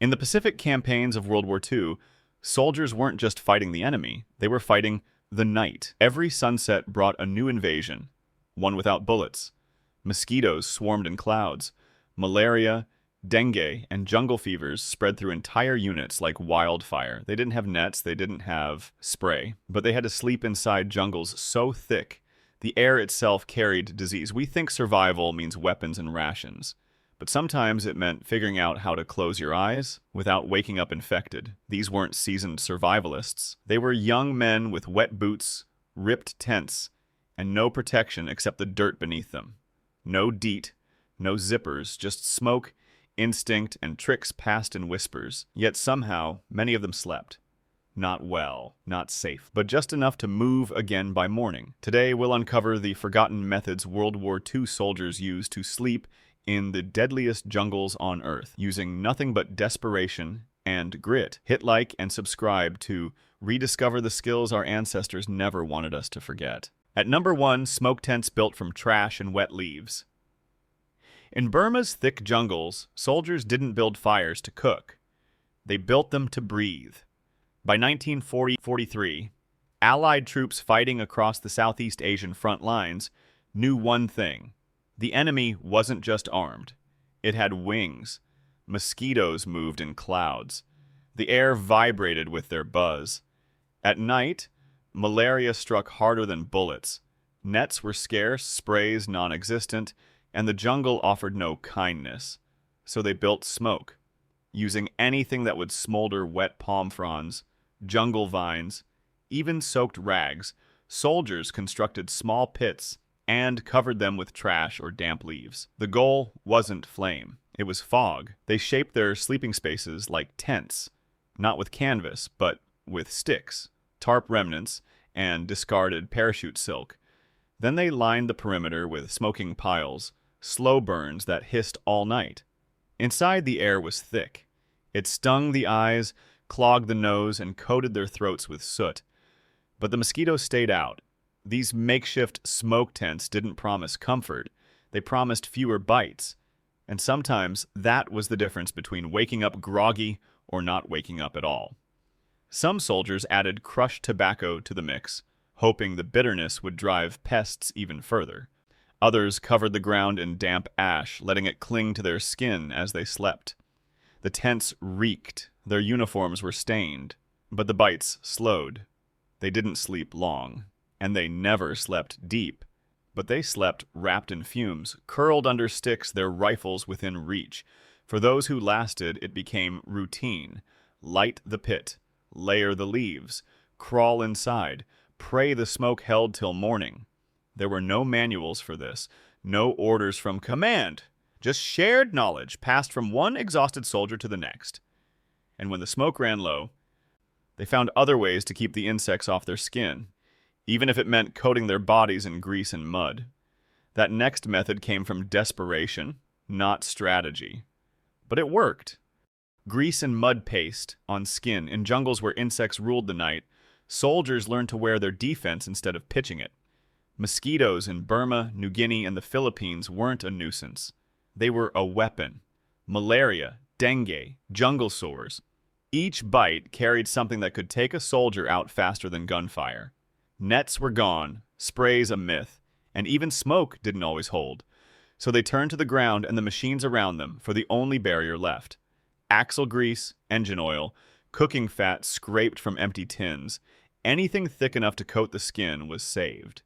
In the Pacific campaigns of World War II, soldiers weren't just fighting the enemy, they were fighting the night. Every sunset brought a new invasion, one without bullets. Mosquitoes swarmed in clouds. Malaria, dengue, and jungle fevers spread through entire units like wildfire. They didn't have nets, they didn't have spray, but they had to sleep inside jungles so thick the air itself carried disease. We think survival means weapons and rations, but sometimes it meant figuring out how to close your eyes without waking up infected. These weren't seasoned survivalists. They were young men with wet boots, ripped tents, and no protection except the dirt beneath them. No DEET, no zippers, just smoke, instinct, and tricks passed in whispers. Yet somehow, many of them slept. Not well, not safe, but just enough to move again by morning. Today, we'll uncover the forgotten methods World War II soldiers used to sleep in the deadliest jungles on Earth, using nothing but desperation and grit. Hit like and subscribe to rediscover the skills our ancestors never wanted us to forget. At number 1, smoke tents built from trash and wet leaves. In Burma's thick jungles, soldiers didn't build fires to cook. They built them to breathe. By 1940-43, Allied troops fighting across the Southeast Asian front lines knew one thing. The enemy wasn't just armed. It had wings. Mosquitoes moved in clouds. The air vibrated with their buzz. At night, malaria struck harder than bullets. Nets were scarce, sprays non-existent, and the jungle offered no kindness. So they built smoke, using anything that would smolder wet palm fronds, jungle vines, even soaked rags. Soldiers constructed small pits and covered them with trash or damp leaves. The goal wasn't flame, it was fog. They shaped their sleeping spaces like tents, not with canvas, but with sticks, tarp remnants, and discarded parachute silk. Then they lined the perimeter with smoking piles, slow burns that hissed all night. Inside, the air was thick. It stung the eyes, clogged the nose, and coated their throats with soot. But the mosquitoes stayed out. These makeshift smoke tents didn't promise comfort. They promised fewer bites. And sometimes that was the difference between waking up groggy or not waking up at all. Some soldiers added crushed tobacco to the mix, hoping the bitterness would drive pests even further. Others covered the ground in damp ash, letting it cling to their skin as they slept. The tents reeked, their uniforms were stained, but the bites slowed. They didn't sleep long, and they never slept deep, but they slept wrapped in fumes, curled under sticks, their rifles within reach. For those who lasted, it became routine. Light the pit, layer the leaves, crawl inside, pray the smoke held till morning. There were no manuals for this, no orders from command, just shared knowledge passed from one exhausted soldier to the next. And when the smoke ran low, they found other ways to keep the insects off their skin, even if it meant coating their bodies in grease and mud. That next method came from desperation, not strategy. But it worked. Grease and mud paste on skin in jungles where insects ruled the night, soldiers learned to wear their defense instead of pitching it. Mosquitoes in Burma, New Guinea, and the Philippines weren't a nuisance. They were a weapon. Malaria, dengue, jungle sores. Each bite carried something that could take a soldier out faster than gunfire. Nets were gone, sprays a myth, and even smoke didn't always hold. So they turned to the ground and the machines around them for the only barrier left. Axle grease, engine oil, cooking fat scraped from empty tins. Anything thick enough to coat the skin was saved.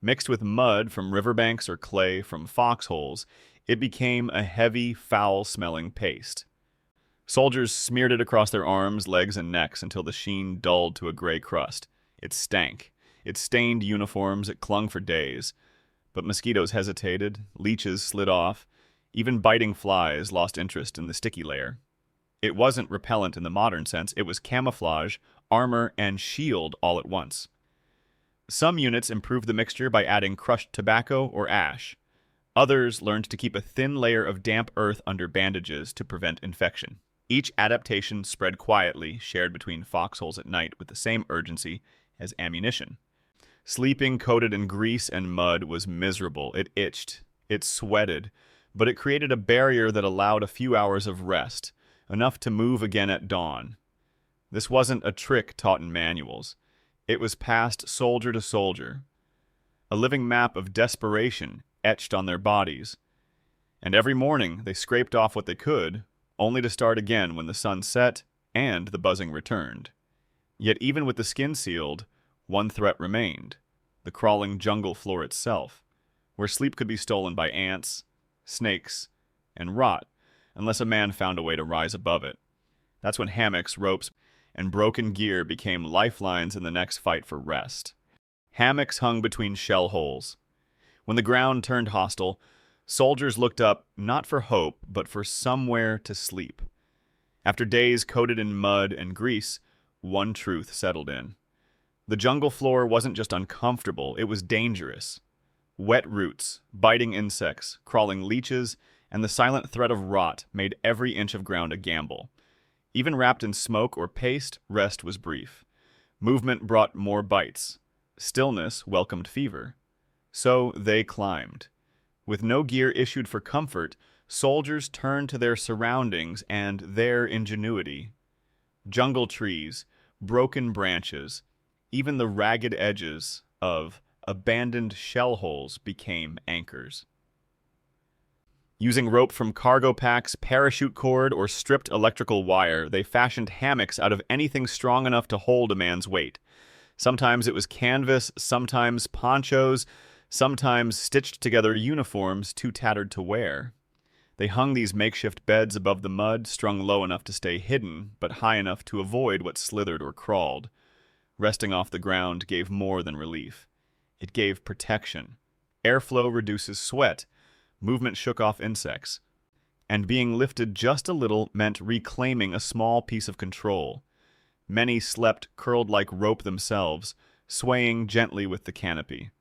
Mixed with mud from riverbanks or clay from foxholes, it became a heavy, foul-smelling paste. Soldiers smeared it across their arms, legs, and necks until the sheen dulled to a gray crust. It stank. It stained uniforms. It clung for days. But mosquitoes hesitated, leeches slid off, even biting flies lost interest in the sticky layer. It wasn't repellent in the modern sense. It was camouflage, armor, and shield all at once. Some units improved the mixture by adding crushed tobacco or ash. Others learned to keep a thin layer of damp earth under bandages to prevent infection. Each adaptation spread quietly, shared between foxholes at night with the same urgency as ammunition. Sleeping coated in grease and mud was miserable. It itched, it sweated, but it created a barrier that allowed a few hours of rest, enough to move again at dawn. This wasn't a trick taught in manuals. It was passed soldier to soldier, a living map of desperation etched on their bodies. And every morning they scraped off what they could, only to start again when the sun set and the buzzing returned. Yet even with the skin sealed, one threat remained: the crawling jungle floor itself, where sleep could be stolen by ants, snakes, and rot, unless a man found a way to rise above it. That's when hammocks, ropes, and broken gear became lifelines in the next fight for rest. Hammocks hung between shell holes. When the ground turned hostile, soldiers looked up not for hope, but for somewhere to sleep. After days coated in mud and grease, one truth settled in. The jungle floor wasn't just uncomfortable, it was dangerous. Wet roots, biting insects, crawling leeches, and the silent threat of rot made every inch of ground a gamble. Even wrapped in smoke or paste, rest was brief. Movement brought more bites. Stillness welcomed fever. So they climbed. With no gear issued for comfort, soldiers turned to their surroundings and their ingenuity. Jungle trees, broken branches, even the ragged edges of abandoned shell holes became anchors. Using rope from cargo packs, parachute cord, or stripped electrical wire, they fashioned hammocks out of anything strong enough to hold a man's weight. Sometimes it was canvas, sometimes ponchos, sometimes stitched together uniforms too tattered to wear. They hung these makeshift beds above the mud, strung low enough to stay hidden, but high enough to avoid what slithered or crawled. Resting off the ground gave more than relief. It gave protection. Airflow reduces sweat. Movement shook off insects. And being lifted just a little meant reclaiming a small piece of control. Many slept curled like rope themselves, swaying gently with the canopy.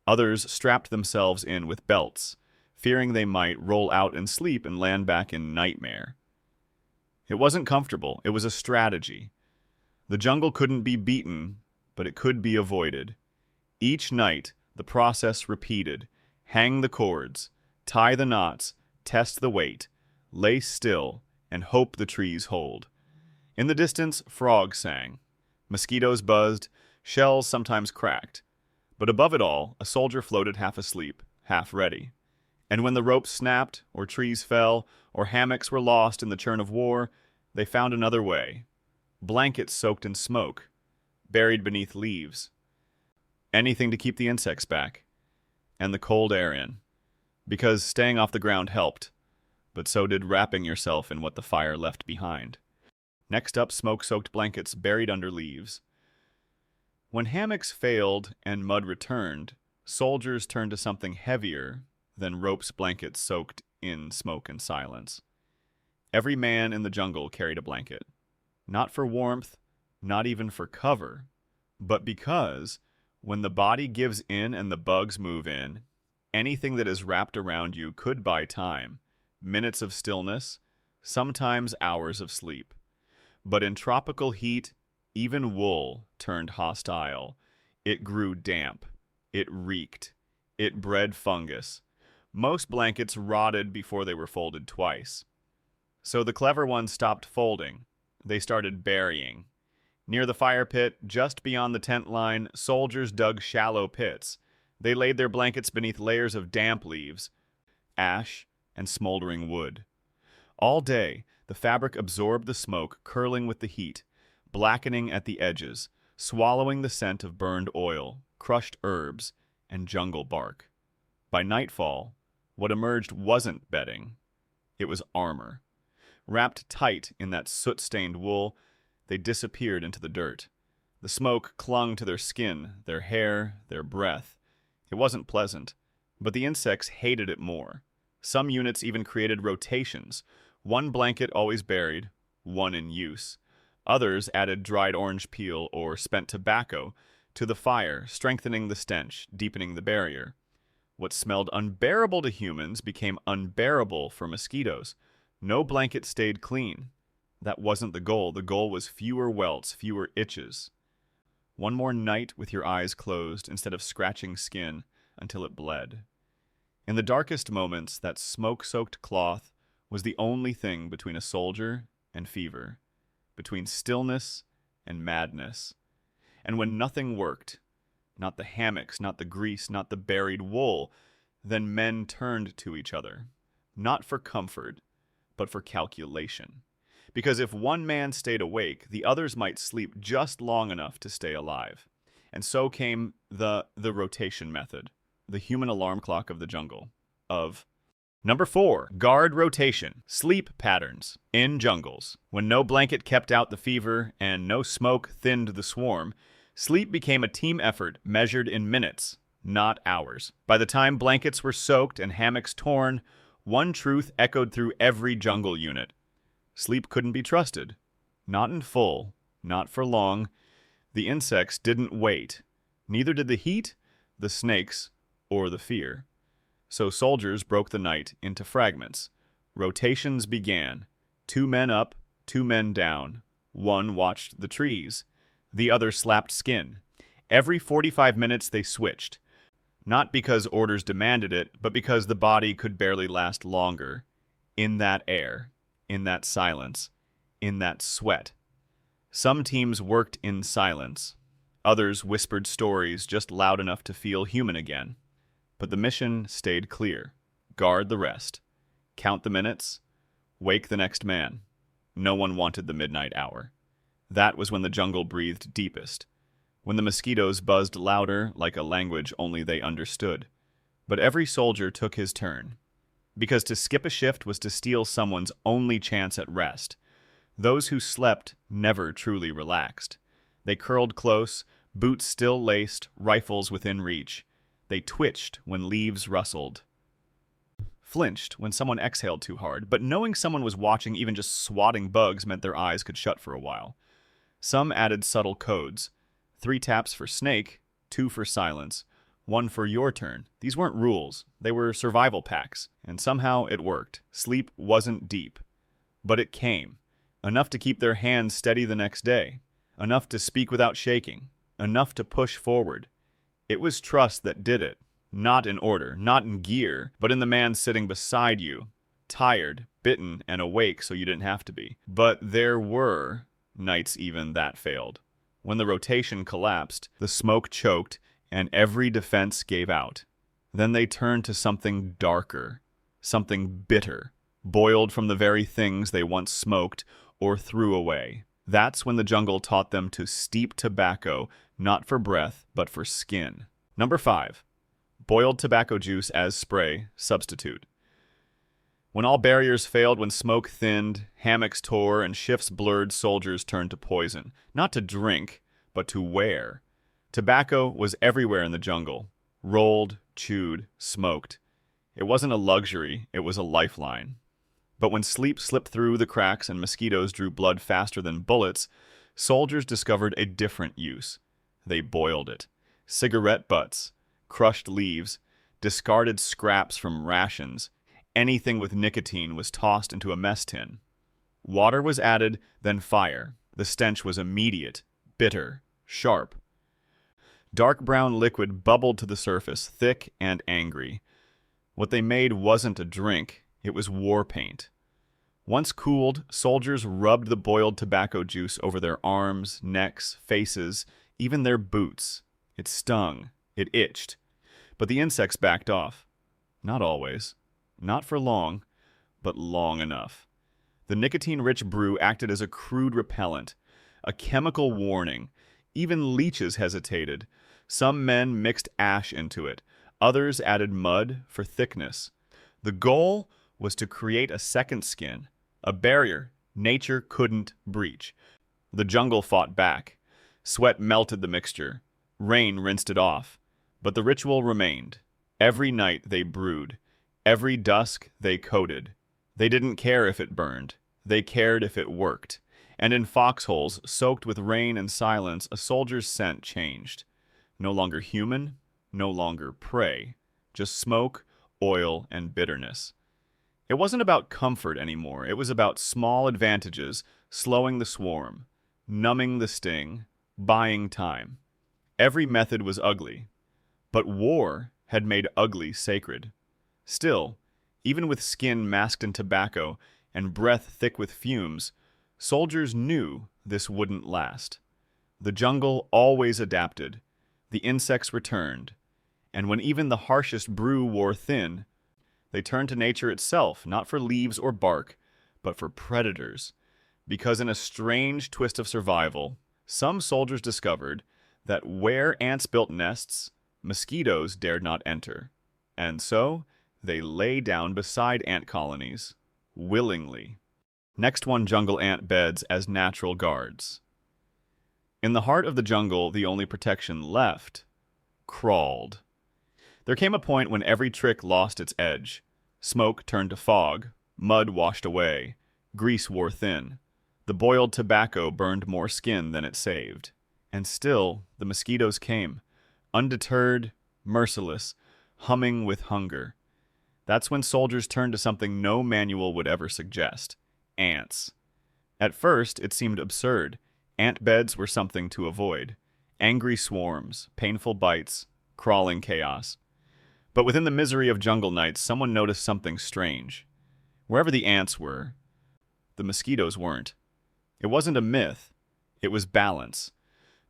Others strapped themselves in with belts, fearing they might roll out in sleep and land back in nightmare. It wasn't comfortable, it was a strategy. The jungle couldn't be beaten, but it could be avoided. Each night, the process repeated: hang the cords, tie the knots, test the weight, lay still, and hope the trees hold. In the distance, frogs sang. Mosquitoes buzzed, shells sometimes cracked. But above it all, a soldier floated half asleep, half ready. And when the ropes snapped, or trees fell, or hammocks were lost in the churn of war, they found another way. Blankets soaked in smoke, buried beneath leaves. Anything to keep the insects back, and the cold air in. Because staying off the ground helped, but so did wrapping yourself in what the fire left behind. Next up, smoke-soaked blankets buried under leaves. When hammocks failed and mud returned, soldiers turned to something heavier than ropes blankets soaked in smoke and silence. Every man in the jungle carried a blanket. Not for warmth, not even for cover, but because when the body gives in and the bugs move in, anything that is wrapped around you could buy time, minutes of stillness, sometimes hours of sleep. But in tropical heat, even wool turned hostile. It grew damp. It reeked. It bred fungus. Most blankets rotted before they were folded twice. So the clever ones stopped folding. They started burying. Near the fire pit, just beyond the tent line, soldiers dug shallow pits. They laid their blankets beneath layers of damp leaves, ash, and smoldering wood. All day, the fabric absorbed the smoke, curling with the heat, blackening at the edges, swallowing the scent of burned oil, crushed herbs, and jungle bark. By nightfall, what emerged wasn't bedding. It was armor. Wrapped tight in that soot-stained wool, they disappeared into the dirt. The smoke clung to their skin, their hair, their breath. It wasn't pleasant, but the insects hated it more. Some units even created rotations, one blanket always buried, one in use. Others added dried orange peel or spent tobacco to the fire, strengthening the stench, deepening the barrier. What smelled unbearable to humans became unbearable for mosquitoes. No blanket stayed clean. That wasn't the goal. The goal was fewer welts, fewer itches. One more night with your eyes closed instead of scratching skin until it bled. In the darkest moments, that smoke-soaked cloth was the only thing between a soldier and fever, between stillness and madness. And when nothing worked, not the hammocks, not the grease, not the buried wool, then men turned to each other, not for comfort, but for calculation. Because if one man stayed awake, the others might sleep just long enough to stay alive. And so came the rotation method, the human alarm clock of the jungle, of Number 4, guard rotation, sleep patterns in jungles. When no blanket kept out the fever and no smoke thinned the swarm, sleep became a team effort measured in minutes, not hours. By the time blankets were soaked and hammocks torn, one truth echoed through every jungle unit. Sleep couldn't be trusted. Not in full, not for long. The insects didn't wait. Neither did the heat, the snakes, or the fear. So soldiers broke the night into fragments. Rotations began. 2 men up, 2 men down. One watched the trees. The other slapped skin. Every 45 minutes they switched. Not because orders demanded it, but because the body could barely last longer. In that air, in that silence, in that sweat. Some teams worked in silence. Others whispered stories just loud enough to feel human again. But the mission stayed clear. Guard the rest. Count the minutes. Wake the next man. No one wanted the midnight hour. That was when the jungle breathed deepest. When the mosquitoes buzzed louder, like a language only they understood. But every soldier took his turn. Because to skip a shift was to steal someone's only chance at rest. Those who slept never truly relaxed. They curled close, boots still laced, rifles within reach. They twitched when leaves rustled, flinched when someone exhaled too hard, but knowing someone was watching even just swatting bugs meant their eyes could shut for a while. Some added subtle codes. 3 taps for snake, 2 for silence, 1 for your turn. These weren't rules. They were survival packs, and somehow it worked. Sleep wasn't deep, but it came. Enough to keep their hands steady the next day. Enough to speak without shaking. Enough to push forward. It was trust that did it, not in order, not in gear, but in the man sitting beside you, tired, bitten, and awake so you didn't have to be. But there were nights even that failed. When the rotation collapsed, the smoke choked, and every defense gave out. Then they turned to something darker, something bitter, boiled from the very things they once smoked or threw away. That's when the jungle taught them to steep tobacco, not for breath, but for skin. Number 5, boiled tobacco juice as spray substitute. When all barriers failed, when smoke thinned, hammocks tore, and shifts blurred, soldiers turned to poison. Not to drink, but to wear. Tobacco was everywhere in the jungle. Rolled, chewed, smoked. It wasn't a luxury, it was a lifeline. But when sleep slipped through the cracks and mosquitoes drew blood faster than bullets, soldiers discovered a different use. They boiled it. Cigarette butts, crushed leaves, discarded scraps from rations. Anything with nicotine was tossed into a mess tin. Water was added, then fire. The stench was immediate, bitter, sharp. Dark brown liquid bubbled to the surface, thick and angry. What they made wasn't a drink, it was war paint. Once cooled, soldiers rubbed the boiled tobacco juice over their arms, necks, faces, even their boots. It stung. It itched. But the insects backed off. Not always. Not for long, but long enough. The nicotine-rich brew acted as a crude repellent, a chemical warning. Even leeches hesitated. Some men mixed ash into it. Others added mud for thickness. The goal was to create a second skin, a barrier nature couldn't breach. The jungle fought back. Sweat melted the mixture. Rain rinsed it off. But the ritual remained. Every night they brewed. Every dusk they coated. They didn't care if it burned. They cared if it worked. And in foxholes, soaked with rain and silence, a soldier's scent changed. No longer human, no longer prey. Just smoke, oil, and bitterness. It wasn't about comfort anymore. It was about small advantages, slowing the swarm, numbing the sting, buying time. Every method was ugly, but war had made ugly sacred. Still, even with skin masked in tobacco and breath thick with fumes, Soldiers knew this wouldn't last. The jungle always adapted. The insects returned. And when even the harshest brew wore thin, they turned to nature itself, not for leaves or bark, but for predators. Because in a strange twist of survival, some soldiers discovered that where ants built nests, mosquitoes dared not enter. And so, they lay down beside ant colonies, willingly. Next one, jungle ant beds as natural guards. In the heart of the jungle, the only protection left crawled. There came a point when every trick lost its edge. Smoke turned to fog, mud washed away, grease wore thin. The boiled tobacco burned more skin than it saved. And still, the mosquitoes came, undeterred, merciless, humming with hunger. That's when soldiers turned to something no manual would ever suggest: ants. At first, it seemed absurd. Ant beds were something to avoid. Angry swarms, painful bites, crawling chaos. But within the misery of jungle nights, someone noticed something strange. Wherever the ants were, the mosquitoes weren't. It wasn't a myth. It was balance.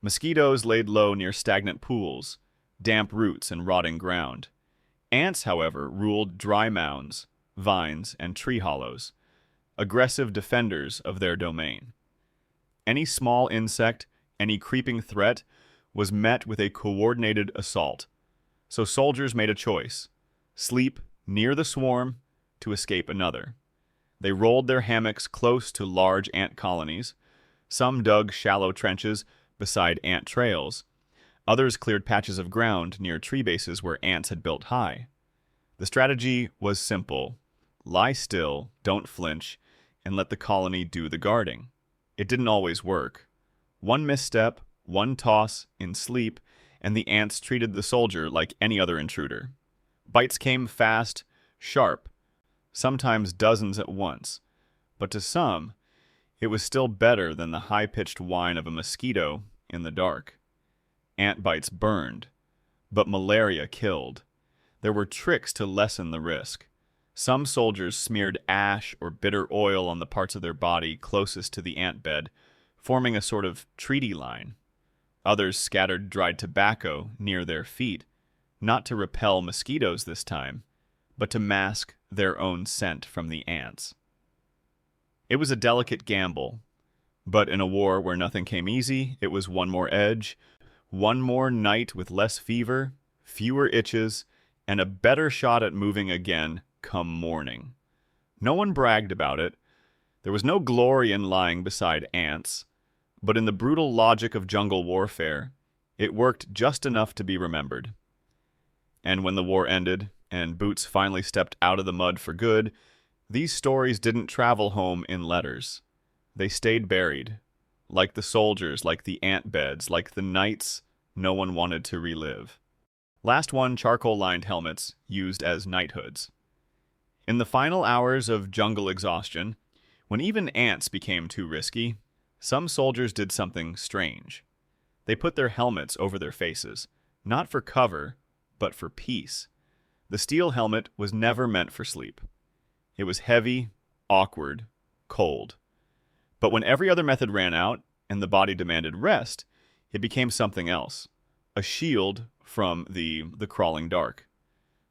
Mosquitoes laid low near stagnant pools, damp roots, and rotting ground. Ants, however, ruled dry mounds, vines, and tree hollows, aggressive defenders of their domain. Any small insect, any creeping threat, was met with a coordinated assault. So soldiers made a choice: sleep near the swarm to escape another. They rolled their hammocks close to large ant colonies. Some dug shallow trenches beside ant trails. Others cleared patches of ground near tree bases where ants had built high. The strategy was simple: lie still, don't flinch, and let the colony do the guarding. It didn't always work. One misstep, one toss in sleep, and the ants treated the soldier like any other intruder. Bites came fast, sharp, sometimes dozens at once. But to some, it was still better than the high-pitched whine of a mosquito in the dark. Ant bites burned, but malaria killed. There were tricks to lessen the risk. Some soldiers smeared ash or bitter oil on the parts of their body closest to the ant bed, forming a sort of treaty line. Others scattered dried tobacco near their feet, not to repel mosquitoes this time, but to mask their own scent from the ants. It was a delicate gamble, but in a war where nothing came easy, it was one more edge, one more night with less fever, fewer itches, and a better shot at moving again come morning. No one bragged about it. There was no glory in lying beside ants, but in the brutal logic of jungle warfare, it worked just enough to be remembered. And when the war ended, and Boots finally stepped out of the mud for good, these stories didn't travel home in letters. They stayed buried, like the soldiers, like the ant beds, like the nights no one wanted to relive. Last one, charcoal-lined helmets used as knighthoods. In the final hours of jungle exhaustion, when even ants became too risky, some soldiers did something strange. They put their helmets over their faces, not for cover, but for peace. The steel helmet was never meant for sleep. It was heavy, awkward, cold. But when every other method ran out and the body demanded rest, it became something else, a shield from the crawling dark.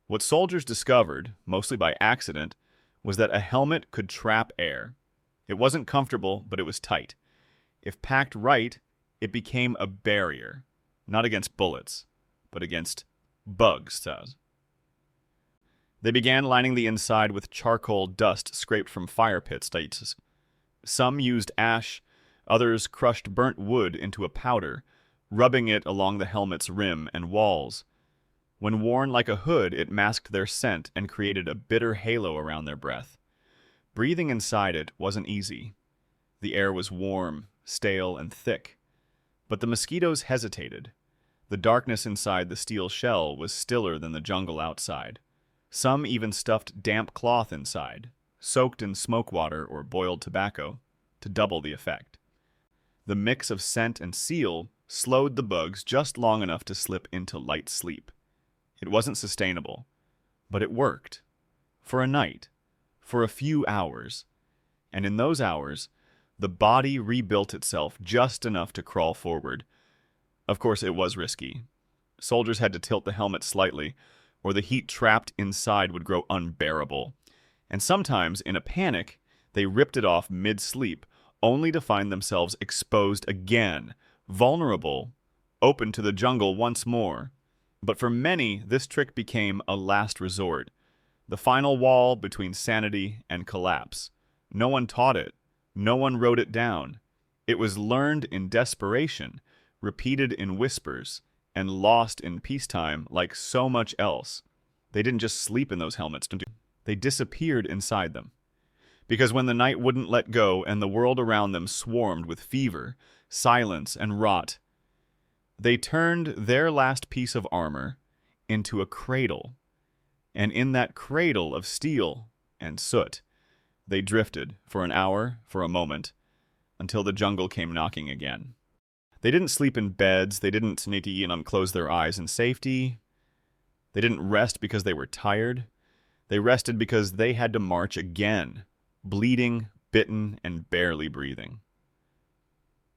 What soldiers discovered, mostly by accident, was that a helmet could trap air. It wasn't comfortable, but it was tight. If packed right, it became a barrier, not against bullets, but against bugs. They began lining the inside with charcoal dust scraped from fire pits. Some used ash, others crushed burnt wood into a powder, rubbing it along the helmet's rim and walls. When worn like a hood, it masked their scent and created a bitter halo around their breath. Breathing inside it wasn't easy. The air was warm, stale, and thick. But the mosquitoes hesitated. The darkness inside the steel shell was stiller than the jungle outside. Some even stuffed damp cloth inside, soaked in smoke water or boiled tobacco, to double the effect. The mix of scent and seal slowed the bugs just long enough to slip into light sleep. It wasn't sustainable, but it worked. For a night, for a few hours. And in those hours, The body rebuilt itself just enough to crawl forward. Of course, it was risky. Soldiers had to tilt the helmet slightly, or the heat trapped inside would grow unbearable. And sometimes, in a panic, they ripped it off mid-sleep, only to find themselves exposed again, vulnerable, open to the jungle once more. But for many, this trick became a last resort, the final wall between sanity and collapse. No one taught it. No one wrote it down. It was learned in desperation, repeated in whispers, and lost in peacetime like so much else. They didn't just sleep in those helmets. They disappeared inside them. Because when the night wouldn't let go and the world around them swarmed with fever, silence, and rot, they turned their last piece of armor into a cradle. And in that cradle of steel and soot, they drifted for an hour, for a moment, until the jungle came knocking again. They didn't sleep in beds. They didn't sneaky and unclose their eyes in safety. They didn't rest because they were tired. They rested because they had to march again, bleeding, bitten, and barely breathing.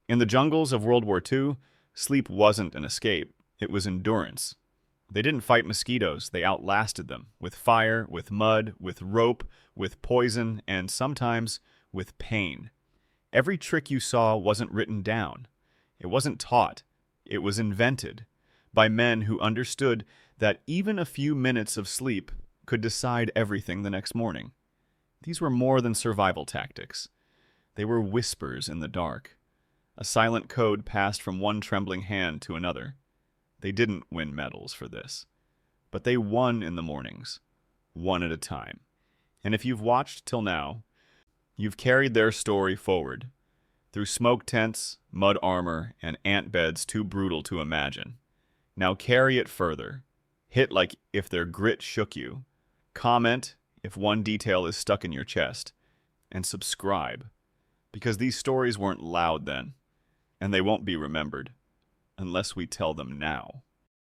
In the jungles of World War II, sleep wasn't an escape. It was endurance. They didn't fight mosquitoes. They outlasted them, with fire, with mud, with rope, with poison, and sometimes with pain. Every trick you saw wasn't written down. It wasn't taught. It was invented by men who understood that even a few minutes of sleep could decide everything the next morning. These were more than survival tactics. They were whispers in the dark, a silent code passed from one trembling hand to another. They didn't win medals for this, but they won in the mornings, one at a time. And if you've watched till now, you've carried their story forward, through smoke tents, mud armor, and ant beds too brutal to imagine. Now carry it further. Hit like if their grit shook you. Comment if one detail is stuck in your chest. And subscribe, because these stories weren't loud then, and they won't be remembered, unless we tell them now.